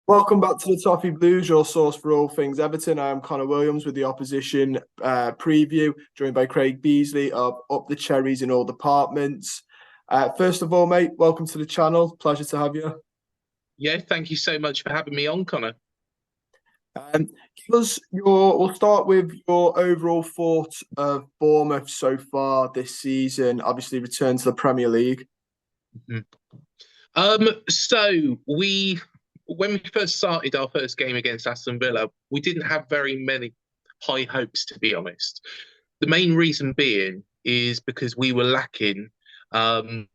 Welcome back to the Toffee Blues, your source for all things Everton. I'm Connor Williams with the opposition preview, joined by Craig Beasley of Up the Cherries in all departments. First of all, mate, welcome to the channel. Pleasure to have you. Yeah, thank you so much for having me on, Connor. We'll start with your overall thoughts of Bournemouth so far this season. Obviously, return to the Premier League. Mhm. So when we first started our first game against Aston Villa, we didn't have very many high hopes, to be honest. The main reason being is because we were lacking um,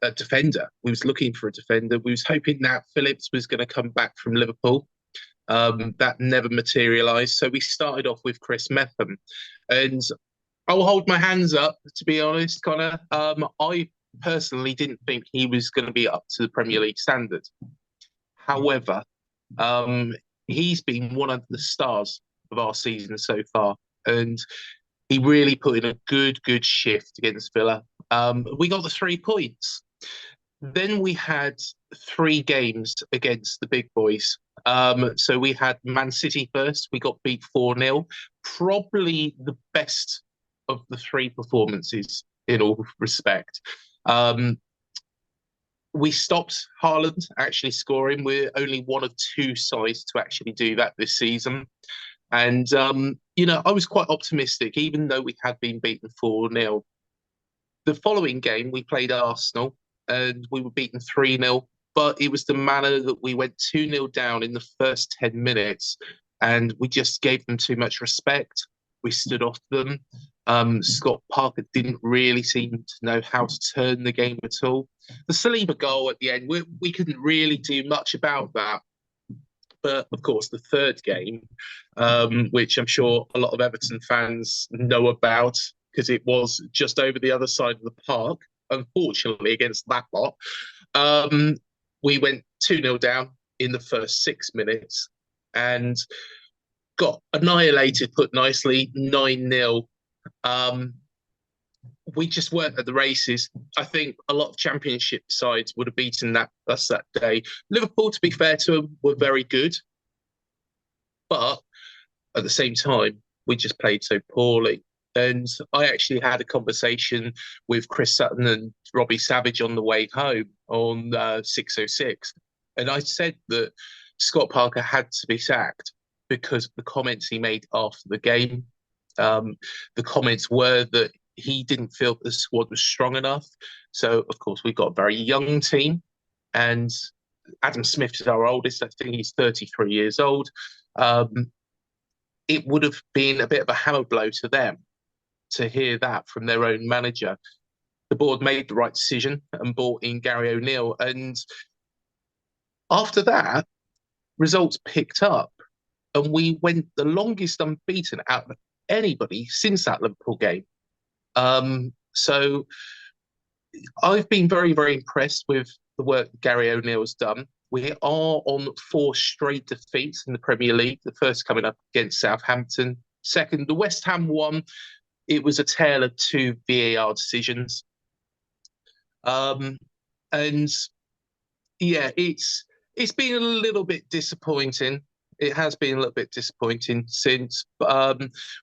a defender. We was looking for a defender. We was hoping that Phillips was going to come back from Liverpool. That never materialised. So we started off with Chris Metham, and I will hold my hands up, to be honest, Connor. I personally didn't think he was going to be up to the Premier League standard. However, um, he's been one of the stars of our season so far, and he really put in a good shift against Villa. We got the 3 points. Then we had 3 games against the big boys. So we had Man City first. We got beat 4-0. Probably the best of the 3 performances in all respect. Um, we stopped Haaland actually scoring. We're only one of 2 sides to actually do that this season. And, I was quite optimistic, even though we had been beaten 4-0. The following game, we played Arsenal and we were beaten 3-0. But it was the manner that we went 2-0 down in the first 10 minutes and we just gave them too much respect. We stood off them. Scott Parker didn't really seem to know how to turn the game at all. The Saliba goal at the end, we couldn't really do much about that. But of course, the third game, which I'm sure a lot of Everton fans know about because it was just over the other side of the park, unfortunately, against that lot. We went 2-0 down in the first 6 minutes and got annihilated, put nicely, 9-0. We just weren't at the races. I think a lot of championship sides would have beaten us that day. Liverpool, to be fair to them, were very good. But at the same time, we just played so poorly. And I actually had a conversation with Chris Sutton and Robbie Savage on the way home on 606. And I said that Scott Parker had to be sacked because of the comments he made after the game. The comments were that he didn't feel the squad was strong enough. So, of course, we've got a very young team. And Adam Smith is our oldest. I think he's 33 years old. It would have been a bit of a hammer blow to them to hear that from their own manager. The board made the right decision and brought in Gary O'Neill. And after that, results picked up. And we went the longest unbeaten out of anybody since that Liverpool game. So I've been very impressed with the work Gary O'Neill's done. We are on 4 straight defeats in the Premier League. The first coming up against Southampton. Second, the West Ham one. It was a tale of 2 VAR decisions. And yeah, it's been a little bit disappointing. It has been a little bit disappointing since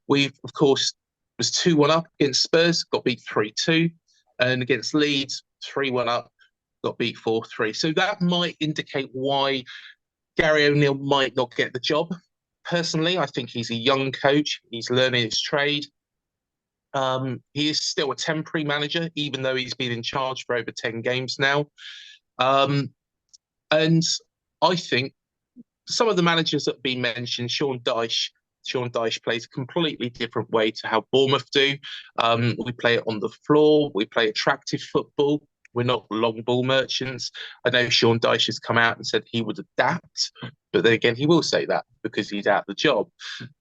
we've, of course, was 2-1 up against Spurs, got beat 3-2, and against Leeds, 3-1 up, got beat 4-3. So that might indicate why Gary O'Neill might not get the job. Personally, I think he's a young coach. He's learning his trade. He is still a temporary manager, even though he's been in charge for over 10 games now. And I think some of the managers that have been mentioned, Sean Dyche plays a completely different way to how Bournemouth do. We play it on the floor. We play attractive football. We're not long ball merchants. I know Sean Dyche has come out and said he would adapt, but then again, he will say that because he's out of the job.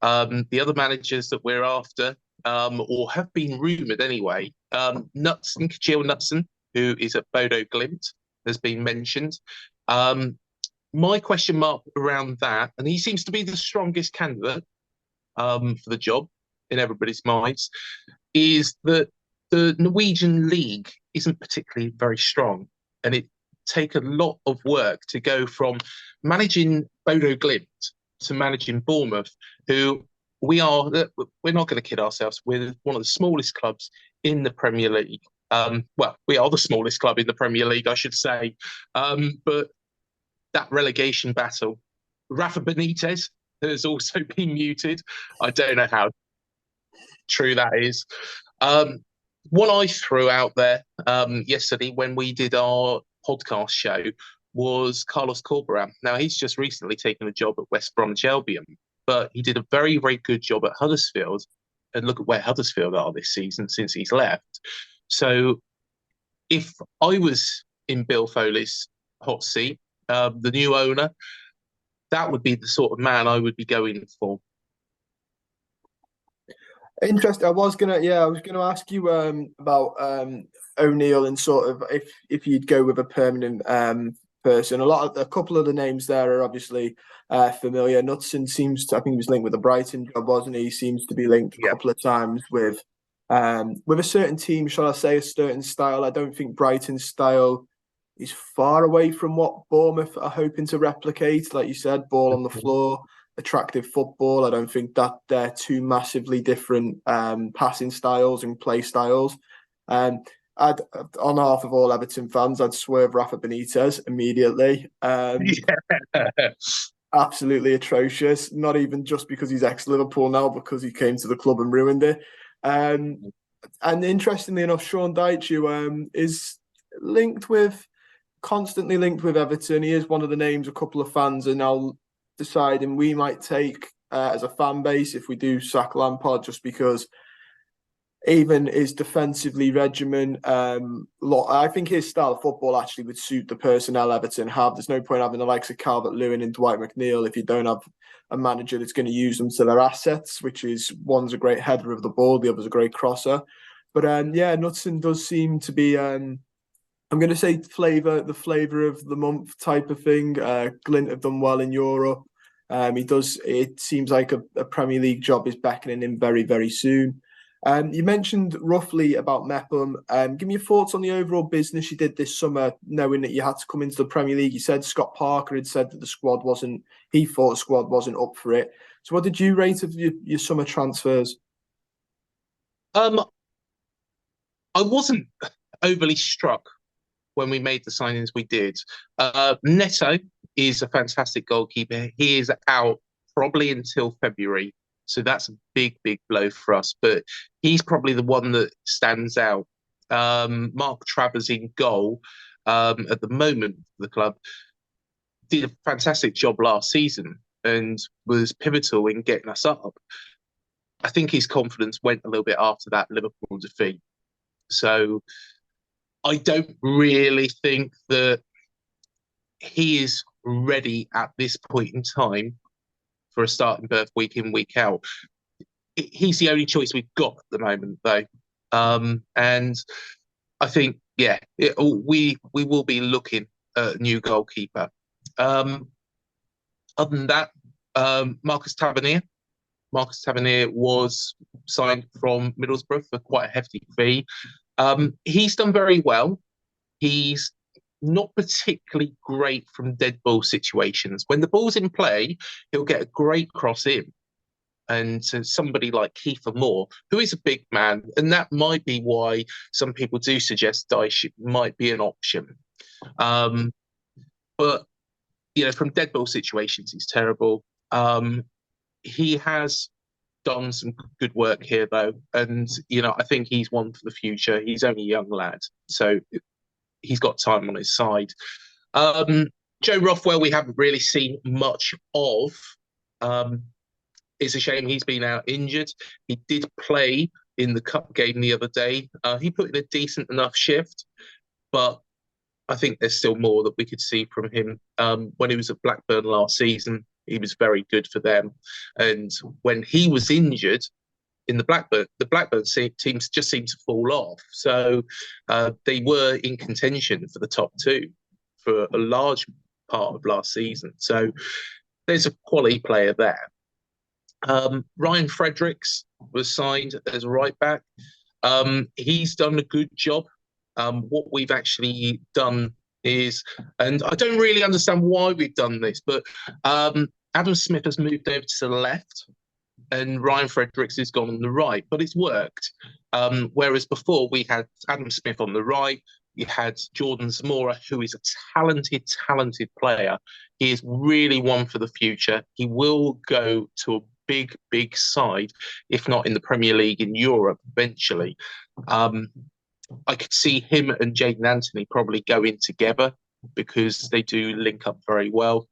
The other managers that we're after, or have been rumoured anyway, Kjell Knutson, who is at Bodo Glimt, has been mentioned. My question mark around that, and he seems to be the strongest candidate for the job in everybody's minds, is that the Norwegian league isn't particularly very strong. And it take a lot of work to go from managing Bodo Glimt to managing Bournemouth, who we're not going to kid ourselves. We're one of the smallest clubs in the Premier League. Well, we are the smallest club in the Premier League, I should say. But that relegation battle, Rafa Benitez has also been muted. I don't know how true that is. One I threw out there yesterday when we did our podcast show was Carlos Corberán. Now, he's just recently taken a job at West Bromwich Albion, but he did a very, very good job at Huddersfield. And look at where Huddersfield are this season since he's left. So if I was in Bill Foley's hot seat, the new owner, that would be the sort of man I would be going for. Interesting. I was gonna ask you about O'Neill and sort of if you'd go with a permanent person. A couple of the names there are obviously familiar. Knutson I think he was linked with the Brighton job, wasn't he? He seems to be linked a couple of times with a certain team, shall I say, a certain style. I don't think Brighton's style is far away from what Bournemouth are hoping to replicate. Like you said, ball on the floor, attractive football. I don't think that they're two massively different passing styles and play styles. On behalf of all Everton fans, I'd swerve Rafa Benitez immediately. Absolutely atrocious. Not even just because he's ex-Liverpool now, because he came to the club and ruined it. And interestingly enough, Sean Dyche is constantly linked with Everton. He is one of the names a couple of fans are now deciding we might take as a fan base if we do sack Lampard, just because even his defensively regimen, I think his style of football actually would suit the personnel Everton have. There's no point having the likes of Calvert-Lewin and Dwight McNeil if you don't have a manager that's going to use them to their assets, which is one's a great header of the ball, the other's a great crosser. But Knutson does seem to be I'm going to say the flavour of the month type of thing. Glint have done well in Europe. It seems like a Premier League job is beckoning him very, very soon. You mentioned roughly about Mepham. Give me your thoughts on the overall business you did this summer, knowing that you had to come into the Premier League. You said Scott Parker had said that he thought the squad wasn't up for it. So what did you rate of your summer transfers? I wasn't overly struck when we made the signings we did. Neto is a fantastic goalkeeper. He is out probably until February. So that's a big, big blow for us. But he's probably the one that stands out. Mark Travers in goal at the moment for the club did a fantastic job last season and was pivotal in getting us up. I think his confidence went a little bit after that Liverpool defeat. So I don't really think that he is ready at this point in time for a starting berth week in, week out. He's the only choice we've got at the moment, though. And I think, we will be looking at a new goalkeeper. Other than that, Marcus Tavernier. Marcus Tavernier was signed from Middlesbrough for quite a hefty fee. He's done very well. He's not particularly great from dead ball situations. When the ball's in play, he'll get a great cross in. And to somebody like Kiefer Moore, who is a big man, and that might be why some people do suggest Dyche might be an option. But, from dead ball situations, he's terrible. He has done some good work here, though. And, I think he's one for the future. He's only a young lad. So he's got time on his side. Joe Rothwell, we haven't really seen much of. It's a shame he's been out injured. He did play in the cup game the other day. He put in a decent enough shift, but I think there's still more that we could see from him. When he was at Blackburn last season, he was very good for them. And when he was injured in the Blackburn teams just seemed to fall off. So they were in contention for the top two for a large part of last season. So there's a quality player there. Ryan Fredericks was signed as a right back. He's done a good job. What we've actually done is, and I don't really understand why we've done this, but Adam Smith has moved over to the left and Ryan Fredericks has gone on the right, but it's worked. Whereas before we had Adam Smith on the right, you had Jordan Zamora, who is a talented player. He is really one for the future. He will go to a big side, if not in the Premier League in Europe eventually. I could see him and Jaden Anthony probably going together because they do link up very well.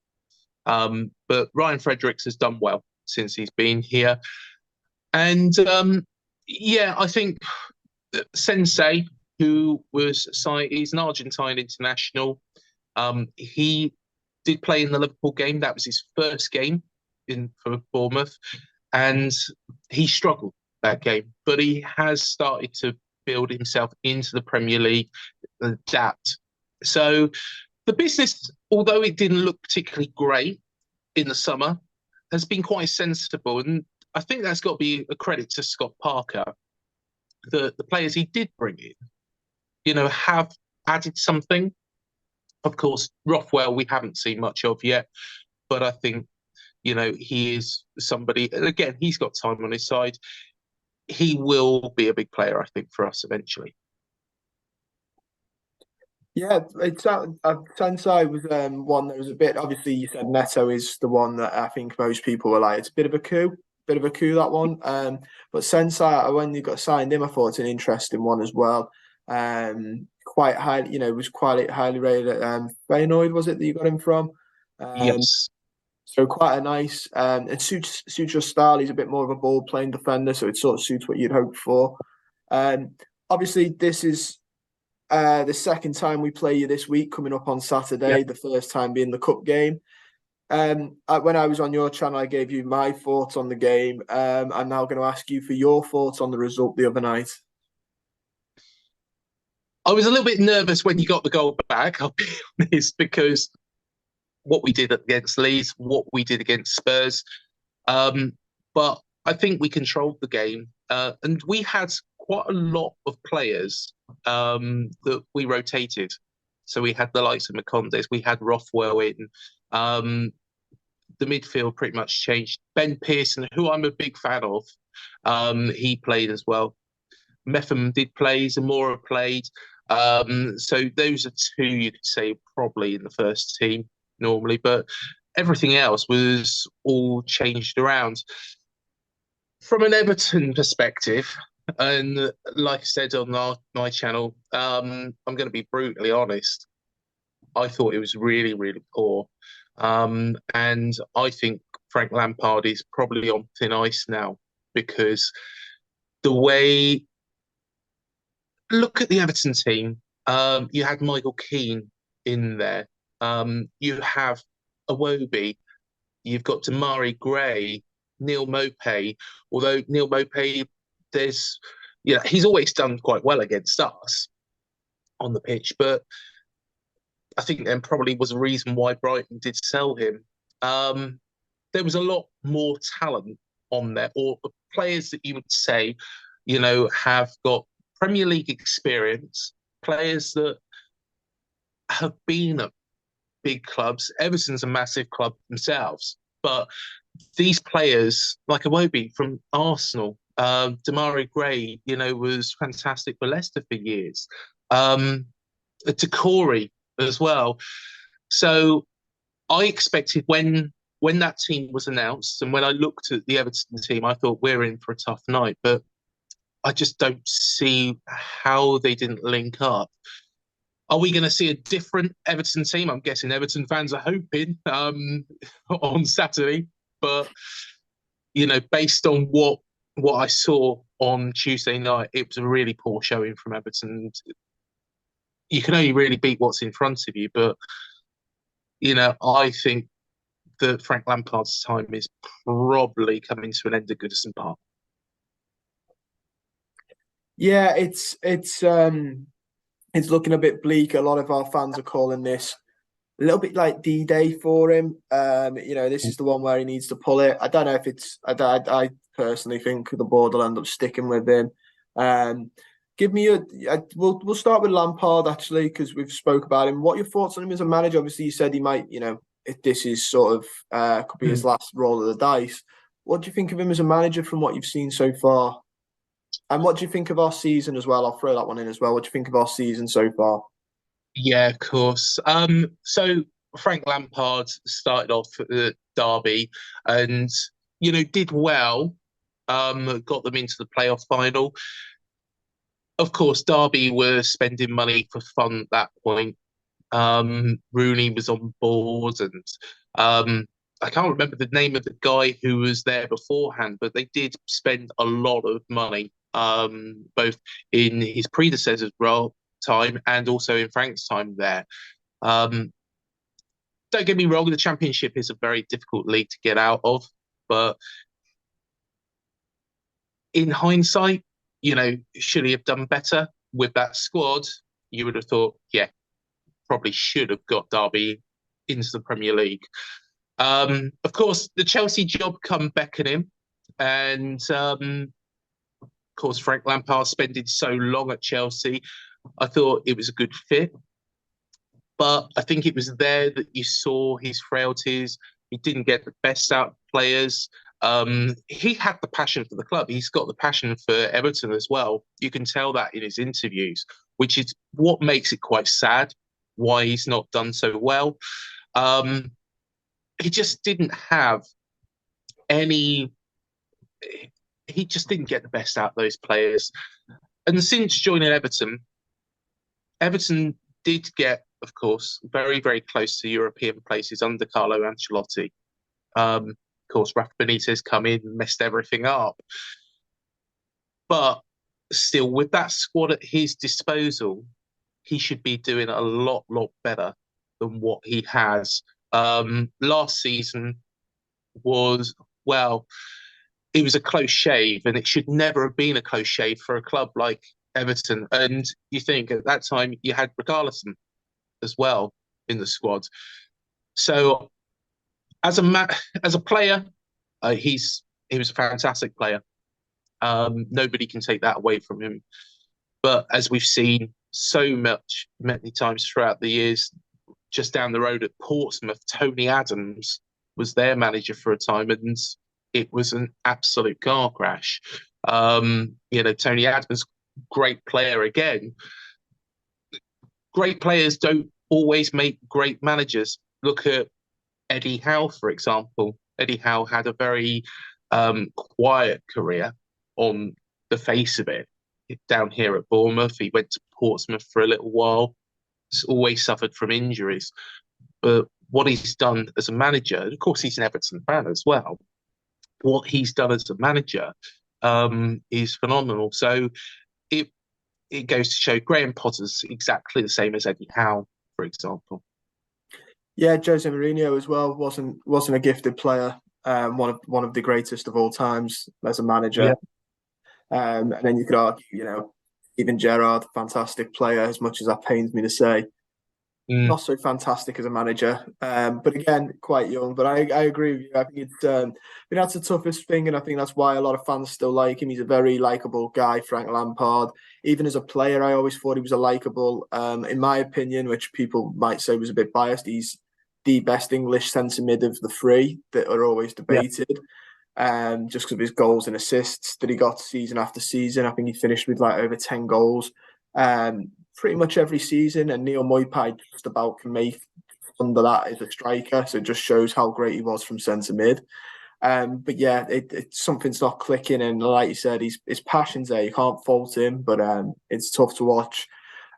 But Ryan Fredericks has done well since he's been here. And yeah, I think Sensei, who was he's an Argentine international. He did play in the Liverpool game. That was his first game for Bournemouth. And he struggled that game, but he has started to build himself into the Premier League, adapt. So the business, although it didn't look particularly great in the summer, has been quite sensible. And I think that's got to be a credit to Scott Parker. The players he did bring in, have added something. Of course, Rothwell we haven't seen much of yet, but I think, he is somebody, and again, he's got time on his side. He will be a big player, I think, for us eventually. Yeah, it's Sensei was one that was a bit. Obviously, you said Neto is the one that I think most people were like, it's a bit of a coup, that one. But Sensei, when you got signed him, I thought it's an interesting one as well. Quite high, was quite highly rated at Feyenoord, was it that you got him from? Yes. So quite a nice, it suits your style. He's a bit more of a ball playing defender, so it sort of suits what you'd hope for. Obviously, this is the second time we play you this week, coming up on Saturday. Yep. The first time being the cup game. When I was on your channel, I gave you my thoughts on the game. I'm now going to ask you for your thoughts on the result the other night. I was a little bit nervous when you got the goal back, I'll be honest, because what we did against Leeds, what we did against Spurs. But I think we controlled the game. And we had quite a lot of players that we rotated. So we had the likes of Macondes, we had Rothwell in. The midfield pretty much changed. Ben Pearson, who I'm a big fan of, he played as well. Metham did play, Zamora played. So those are two you could say probably in the first team normally, but everything else was all changed around. From an Everton perspective, and like I said on my channel, I'm going to be brutally honest. I thought it was really, really poor. And I think Frank Lampard is probably on thin ice now because the way... Look at the Everton team. You had Michael Keane in there. You have Iwobi. You've got Damari Gray, Neil Maupay. Although Neil Maupay, he's always done quite well against us on the pitch, but I think there probably was a reason why Brighton did sell him. There was a lot more talent on there, or players that you would say, have got Premier League experience, players that have been at big clubs. Everton's a massive club themselves, but these players, like Iwobi from Arsenal, Damari Gray, was fantastic for Leicester for years. Decore as well. So I expected when that team was announced and when I looked at the Everton team, I thought we're in for a tough night, but I just don't see how they didn't link up. Are we going to see a different Everton team? I'm guessing Everton fans are hoping on Saturday. But, based on what I saw on Tuesday night, it was a really poor showing from Everton. You can only really beat what's in front of you. But, I think that Frank Lampard's time is probably coming to an end at Goodison Park. Yeah, it's looking a bit bleak. A lot of our fans are calling this a little bit like D-Day for him. This is the one where he needs to pull it. I don't know if it's. I personally think the board will end up sticking with him. Give me we'll start with Lampard actually because we've spoke about him. What are your thoughts on him as a manager? Obviously, you said he might, if this is sort of could be his last roll of the dice. What do you think of him as a manager from what you've seen so far? And what do you think of our season as well? I'll throw that one in as well. What do you think of our season so far? Yeah, of course. So Frank Lampard started off at Derby and, did well, got them into the playoff final. Of course, Derby were spending money for fun at that point. Rooney was on board, and I can't remember the name of the guy who was there beforehand, but they did spend a lot of money, both in his predecessor's role time and also in Frank's time there. Um, don't get me wrong, the Championship is a very difficult league to get out of, but in hindsight, should he have done better with that squad? You would have thought, yeah, probably should have got Derby into the Premier League. Of course, the Chelsea job come beckoning, and of course, Frank Lampard spending so long at Chelsea, I thought it was a good fit. But I think it was there that you saw his frailties. He didn't get the best out of players. He had the passion for the club. He's got the passion for Everton as well. You can tell that in his interviews, which is what makes it quite sad why he's not done so well. He just didn't have any. He just didn't get the best out of those players. And since joining Everton, Everton did get, of course, very, very close to European places under Carlo Ancelotti. Of course, Rafa Benitez come in and messed everything up. But still, with that squad at his disposal, he should be doing a lot, lot better than what he has. Last season was, well, it was a close shave, and it should never have been a close shave for a club like Everton. And you think at that time you had Richarlison as well in the squad. So as a player, he was a fantastic player. Nobody can take that away from him. But as we've seen many times throughout the years, just down the road at Portsmouth, Tony Adams was their manager for a time, and it was an absolute car crash. Tony Adams, great player again. Great players don't always make great managers. Look at Eddie Howe, for example. Eddie Howe had a very quiet career on the face of it. Down here at Bournemouth, he went to Portsmouth for a little while. He's always suffered from injuries. But what he's done as a manager, of course, he's an Everton fan as well. What he's done as a manager is phenomenal. So it goes to show Graham Potter's exactly the same as Eddie Howe, for example. Yeah, Jose Mourinho as well wasn't a gifted player. One of the greatest of all times as a manager. Yeah. And then you could argue, even Gerrard, fantastic player, as much as that pains me to say. Not so fantastic as a manager, but again, quite young. But I agree with you. I think that's the toughest thing, and I think that's why a lot of fans still like him. He's a very likable guy, Frank Lampard. Even as a player, I always thought he was a likable. In my opinion, which people might say was a bit biased, he's the best English centre mid of the three that are always debated. Yeah. Just because of his goals and assists that he got season after season. I think he finished with like over 10 goals. Pretty much every season, and Neil Moypay just about can make under that as a striker, so it just shows how great he was from centre mid. But yeah, something's not clicking, and like you said, his passion's there. You can't fault him, but it's tough to watch.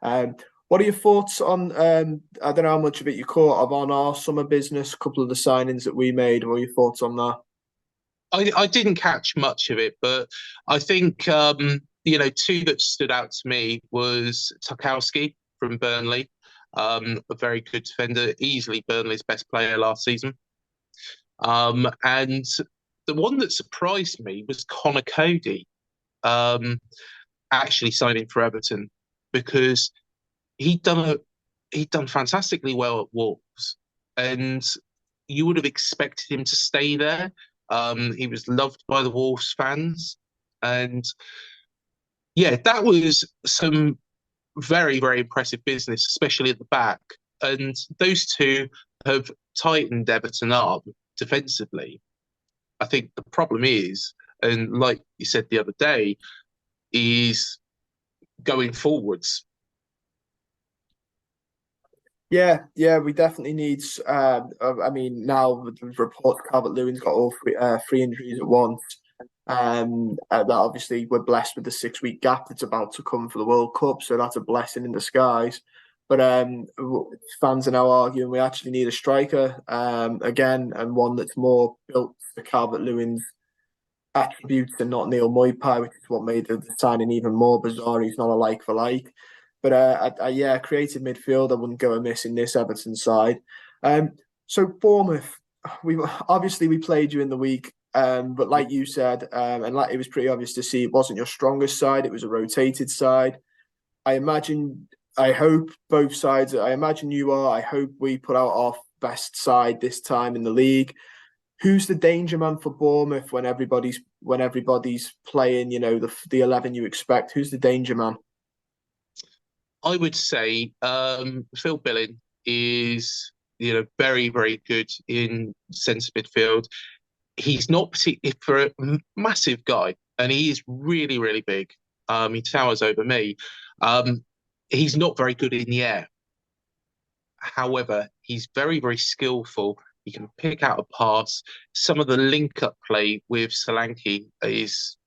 What are your thoughts on? I don't know how much of it you caught of on our summer business. A couple of the signings that we made. What are your thoughts on that? I didn't catch much of it, but I think two that stood out to me was Tarkowski from Burnley, a very good defender, easily Burnley's best player last season. And the one that surprised me was Connor Cody, actually signing for Everton, because he'd done fantastically well at Wolves, and you would have expected him to stay there. He was loved by the Wolves fans, and Yeah, that was some very, very impressive business, especially at the back. And those two have tightened Everton up defensively. I think the problem is, and like you said the other day, is going forwards. Yeah, we definitely need. I mean, now with the reports, Calvert-Lewin's got all three injuries at once. That obviously we're blessed with the 6 week gap that's about to come for the World Cup, so that's a blessing in disguise. But fans are now arguing we actually need a striker again, and one that's more built for Calvert-Lewin's attributes and not Neil Moipai, which is what made the signing even more bizarre. He's not a like for like. But yeah, creative midfield, I wouldn't go amiss in this Everton side. So Bournemouth, we obviously we played you in the week, but like you said, and like it was pretty obvious to see, it wasn't your strongest side. It was a rotated side. I imagine, I hope both sides. I imagine you are. I hope we put out our best side this time in the league. Who's the danger man for Bournemouth when everybody's playing? You know, the 11 you expect. Who's the danger man? I would say Phil Billing is, very, very good in centre midfield. He's not particularly for a massive guy, and he is really, really big. He towers over me. He's not very good in the air. However, he's very, very skillful. He can pick out a pass. Some of the link-up play with Solanke is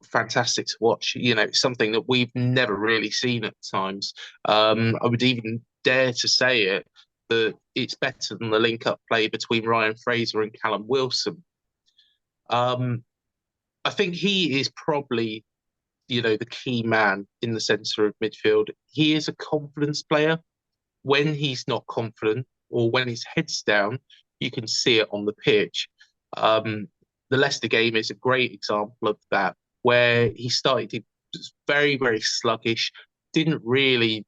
fantastic to watch. Something that we've never really seen at times. I would even dare to say that it's better than the link-up play between Ryan Fraser and Callum Wilson. I think he is probably, the key man in the centre of midfield. He is a confidence player. When he's not confident or when his head's down, you can see it on the pitch. The Leicester game is a great example of that, where he started, he was very, very sluggish, didn't really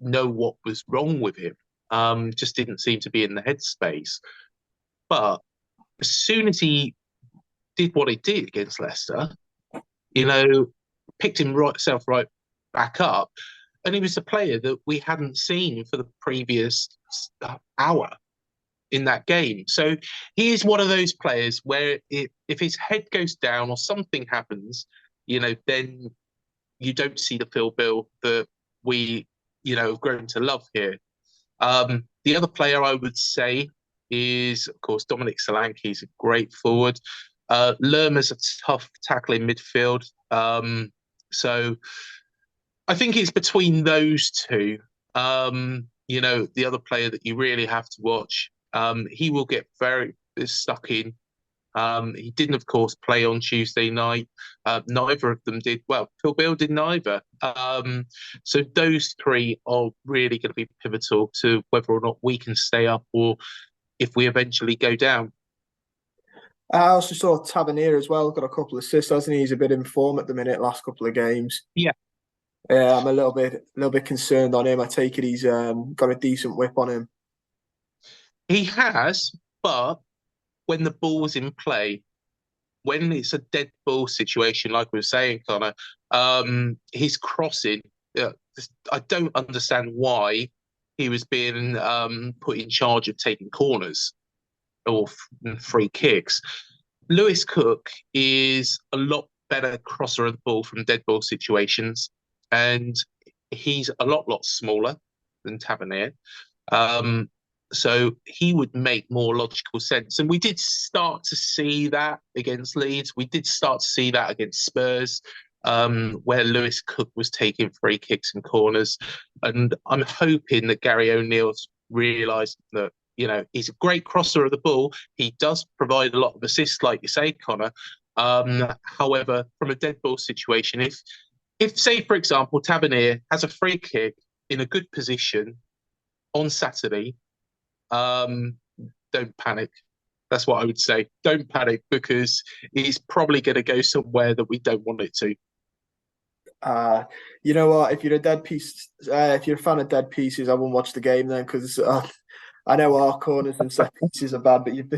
know what was wrong with him, just didn't seem to be in the headspace. But as soon as he did what he did against Leicester, you know, picked himself right back up, and he was a player that we hadn't seen for the previous hour in that game. So he is one of those players where if his head goes down or something happens, then you don't see the Phil Bill that we, have grown to love here. The other player I would say is, of course, Dominic Solanke. He's a great forward. Lerma's a tough tackle in midfield. So I think it's between those two. The other player that you really have to watch, he will get very stuck in. He didn't, of course, play on Tuesday night. Neither of them did. Well, Phil Bill did neither. So those three are really going to be pivotal to whether or not we can stay up or if we eventually go down. I also saw Tavernier as well. Got a couple of assists, hasn't he? He's a bit in form at the minute. Last couple of games. Yeah, Yeah, I'm a little bit concerned on him. I take it he's got a decent whip on him. he has, but when the ball's in play, when it's a dead ball situation, like we were saying, Connor, his crossing, I don't understand why he was being put in charge of taking corners or free kicks. Lewis Cook is a lot better crosser of the ball from dead ball situations, and he's a lot smaller than Tavernier. Um, so he would make more logical sense. And we did start to see that against Leeds. We did start to see that against Spurs, where Lewis Cook was taking free kicks and corners. And I'm hoping that Gary O'Neill's realised that, he's a great crosser of the ball. He does provide a lot of assists, like you say, Connor. However, from a dead ball situation, if say, for example, Tavernier has a free kick in a good position on Saturday, don't panic. That's what I would say. Don't panic, because it's probably going to go somewhere that we don't want it to. You know what? If you're if you're a fan of dead pieces, I won't watch the game then, because I know our corners and set pieces are bad, but you've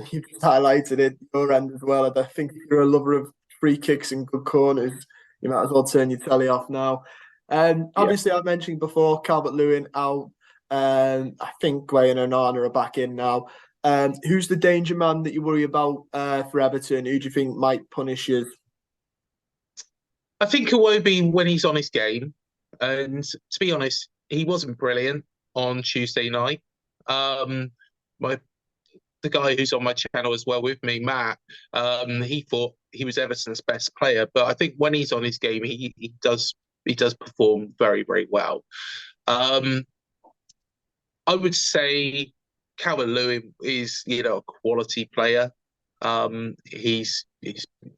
highlighted it your end as well. I think if you're a lover of free kicks and good corners, you might as well turn your telly off now. Yeah. Obviously, I mentioned before Calvert-Lewin out. I think Gray and Onana are back in now. Who's the danger man that you worry about for Everton? Who do you think might punish you? I think Iwobi when he's on his game, and to be honest, he wasn't brilliant on Tuesday night. My the guy who's on my channel as well with me, Matt, he thought he was Everton's best player, but I think when he's on his game, he does perform very very well. Um, I would say Calvert-Lewin is a quality player. He's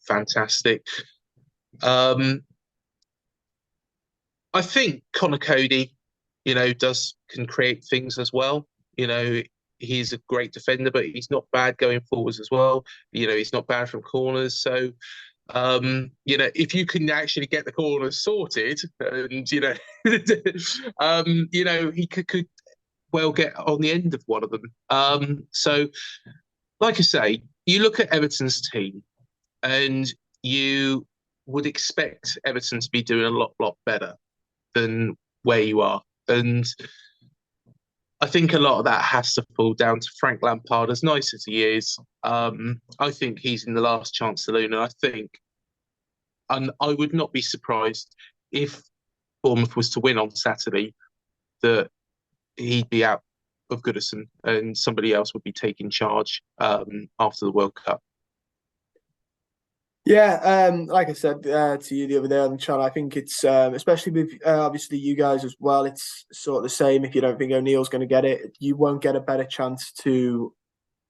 fantastic. Um, I think Connor Cody, can create things as well. You know, he's a great defender, but he's not bad going forwards as well. He's not bad from corners. So, if you can actually get the corners sorted, and he could well get on the end of one of them. So, like I say, you look at Everton's team, and you would expect Everton to be doing a lot better than where you are. And I think a lot of that has to fall down to Frank Lampard, as nice as he is. I think he's in the last chance saloon, and I would not be surprised if Bournemouth was to win on Saturday that he'd be out of Goodison and somebody else would be taking charge after the World Cup. Yeah, like I said to you the other day on the channel, I think it's especially with obviously you guys as well. It's sort of the same. If you don't think O'Neill's going to get it, you won't get a better chance to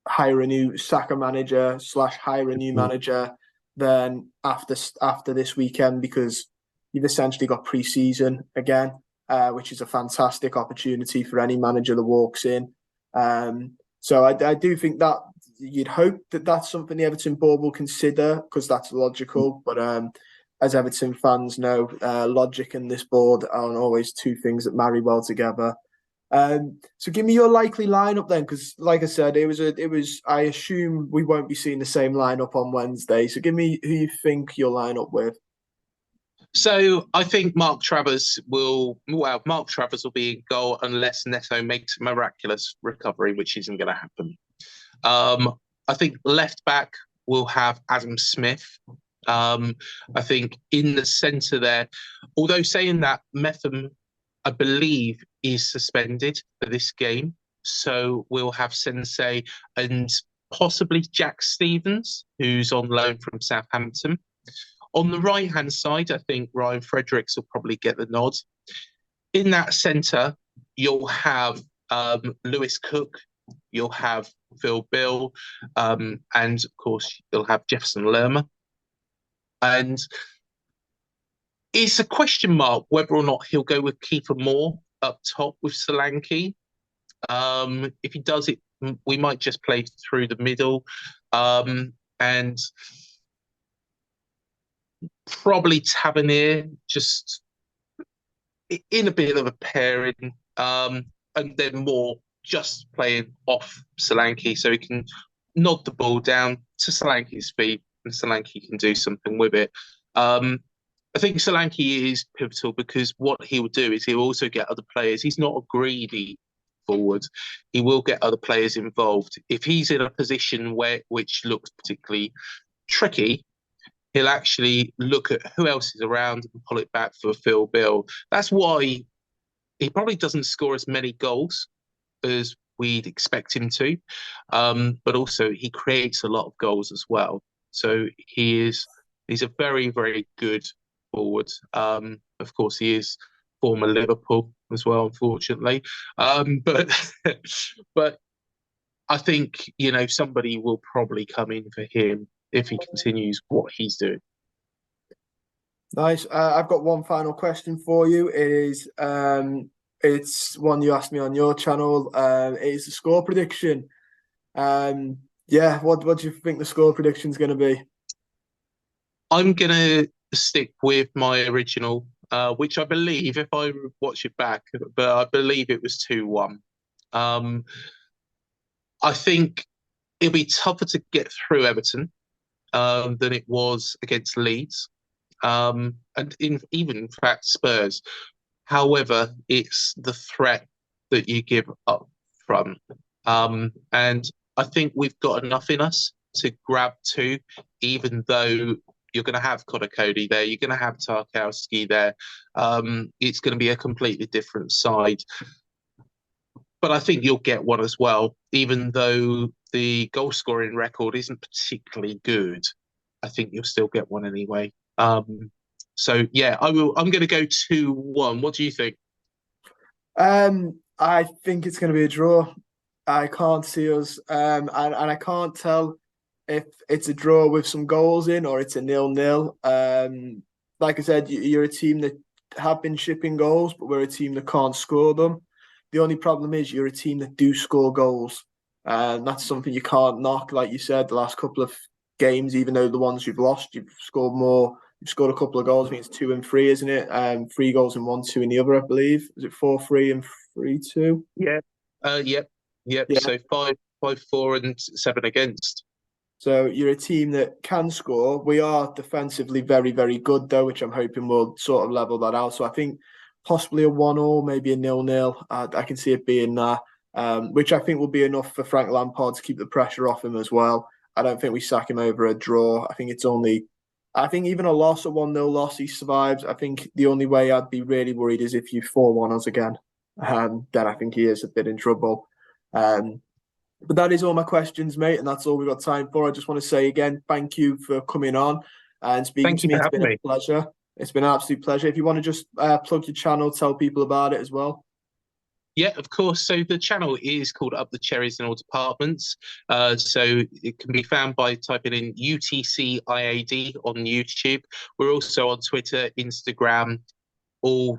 hire a new Saka manager / hire a new manager than after this weekend, because you've essentially got pre-season again, which is a fantastic opportunity for any manager that walks in. So I do think that you'd hope that that's something the Everton board will consider, because that's logical. But as Everton fans know, logic and this board aren't always two things that marry well together. So give me your likely lineup then, because like I said, it was. I assume we won't be seeing the same lineup on Wednesday. So give me who you think you'll line up with. So I think Mark Travers will be in goal unless Neto makes a miraculous recovery, which isn't going to happen. I think left back will have Adam Smith. I think in the centre there, although saying that, Metham, I believe, is suspended for this game. So we'll have Sensei and possibly Jack Stevens, who's on loan from Southampton. On the right-hand side, I think Ryan Fredericks will probably get the nod. In that centre, you'll have Lewis Cook, you'll have Phil Bill, and of course, you'll have Jefferson Lerma. And it's a question mark whether or not he'll go with Kiefer Moore up top with Solanke. If he does it, we might just play through the middle. And probably Tavernier just in a bit of a pairing, and then Moore just playing off Solanke so he can nod the ball down to Solanke's feet and Solanke can do something with it. I think Solanke is pivotal because what he will do is he'll also get other players. He's not a greedy forward. He will get other players involved. If he's in a position which looks particularly tricky, he'll actually look at who else is around and pull it back for Phil Bill. That's why he probably doesn't score as many goals as we'd expect him to, but also he creates a lot of goals as well. So he's a very, very good forward. Of course, he is former Liverpool as well, unfortunately. But but I think somebody will probably come in for him if he continues what he's doing. Nice. I've got one final question for you. It's one you asked me on your channel. It is the score prediction. Yeah, what do you think the score prediction is going to be? I'm going to stick with my original, which I believe, if I watch it back, but I believe it was 2-1. I think it'll be tougher to get through Everton than it was against Leeds. and even in fact Spurs. However, it's the threat that you give up front. And I think we've got enough in us to grab two, even though you're going to have Connor Cody there, you're going to have Tarkowski there. It's going to be a completely different side. But I think you'll get one as well, even though the goal scoring record isn't particularly good. I think you'll still get one anyway. So yeah, I'm going to go 2-1. What do you think? I think it's going to be a draw. I can't see us, and I can't tell if it's a draw with some goals in or it's a 0-0. Like I said, you're a team that have been shipping goals, but we're a team that can't score them. The only problem is you're a team that do score goals, and that's something you can't knock. Like you said, the last couple of games, even though the ones you've lost, you've scored more. You've scored a couple of goals. I think it's 2 and 3, isn't it? 3 goals in 1, 2 in the other, I believe. Is it 4-3 and 3-2? Yeah. Yep. Yeah. So 5-4 and 7 against. So you're a team that can score. We are defensively very, very good, though, which I'm hoping will sort of level that out. So I think possibly a 1-1, maybe a 0-0. I can see it being that, which I think will be enough for Frank Lampard to keep the pressure off him as well. I don't think we sack him over a draw. I think even a loss, a 1-0 loss, he survives. I think the only way I'd be really worried is if you 4-1 us again. Then I think he is a bit in trouble. But that is all my questions, mate, and that's all we've got time for. I just want to say again, thank you for coming on and speaking to me. It's been a pleasure. It's been an absolute pleasure. If you want to just plug your channel, tell people about it as well. Yeah, of course. So the channel is called Up the Cherries in All Departments. So it can be found by typing in UTCIAD on YouTube. We're also on Twitter, Instagram, all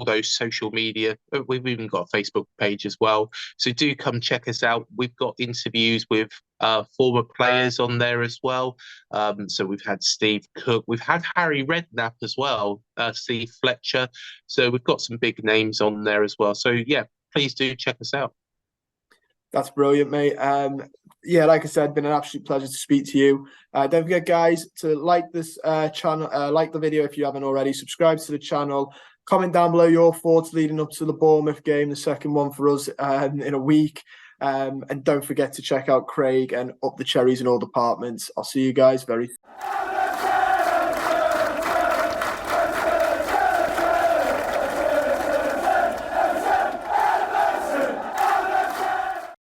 those social media. We've even got a Facebook page as well. So do come check us out. We've got interviews with former players on there as well. So we've had Steve Cook, we've had Harry Redknapp as well, Steve Fletcher. So we've got some big names on there as well. So yeah, please do check us out. That's brilliant, mate. Yeah, like I said, been an absolute pleasure to speak to you. Don't forget, guys, to like this channel, like the video if you haven't already, subscribe to the channel, comment down below your thoughts leading up to the Bournemouth game, the second one for us in a week. And don't forget to check out Craig and Up the Cherries in All Departments. I'll see you guys very soon.